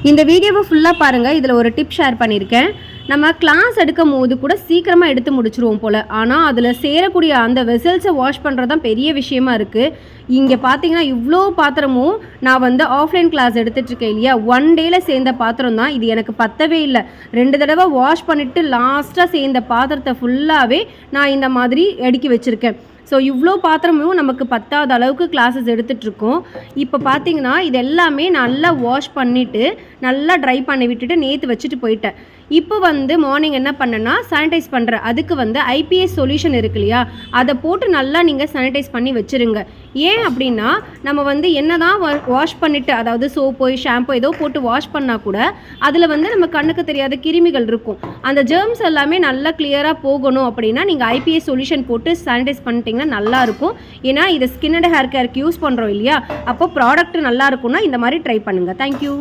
இந்த வீடியோவை ஃபுல்லாக பாருங்கள். இதில் ஒரு டிப் ஷேர் பண்ணியிருக்கேன். நம்ம கிளாஸ் எடுக்கும் போது கூட சீக்கிரமாக எடுத்து முடிச்சிருவோம் போல். ஆனால் அதில் சேரக்கூடிய அந்த வெசல்ஸை வாஷ் பண்ணுறது தான் பெரிய விஷயமா இருக்குது. இங்கே பார்த்தீங்கன்னா இவ்வளோ பாத்திரமும் நான் ஆஃப்லைன் கிளாஸ் எடுத்துகிட்ருக்கேன் இல்லையா, 1 டேயில் சேர்ந்த பாத்திரம் தான் இது. எனக்கு பத்தவே இல்லை. 2 தடவை வாஷ் பண்ணிவிட்டு லாஸ்ட்டாக சேர்ந்த பாத்திரத்தை ஃபுல்லாகவே நான் இந்த மாதிரி அடுக்கி வச்சுருக்கேன். ஸோ இவ்வளோ பாத்திரமும் நமக்கு பத்தாத அளவுக்கு கிளாஸஸ் எடுத்துகிட்ருக்கோம். இப்போ பார்த்தீங்கன்னா இது எல்லாமே நல்லா வாஷ் பண்ணிவிட்டு நல்லா ட்ரை பண்ணி விட்டுட்டு நேற்று வச்சுட்டு போயிட்டேன். இப்போ மார்னிங் என்ன பண்ணேன்னா சானிடைஸ் பண்ணுறேன். அதுக்கு ஐபிஎஸ் சொல்யூஷன் இருக்கு இல்லையா, அதை போட்டு நல்லா நீங்கள் சானிடைஸ் பண்ணி வச்சுருங்க. ஏன் அப்படின்னா நம்ம என்ன தான் வாஷ் பண்ணிவிட்டு, அதாவது சோப்போ ஷாம்போ ஏதோ போட்டு வாஷ் பண்ணால் கூட அதில் நம்ம கண்ணுக்கு தெரியாத கிருமிகள் இருக்கும். அந்த ஜெர்ம்ஸ் எல்லாமே நல்லா கிளியராக போகணும் அப்படின்னா நீங்கள் ஐபிஎஸ் சொல்யூஷன் போட்டு சானிடைஸ் பண்ணிட்டீங்கன்னா நல்லாயிருக்கும். ஏன்னா இதை ஸ்கின் அண்ட் ஹேர் கேருக்கு யூஸ் பண்ணுறோம் இல்லையா, அப்போ ப்ராடக்ட் நல்லா இருக்கும்னா இந்த மாதிரி ட்ரை பண்ணுங்கள். தேங்க்யூ.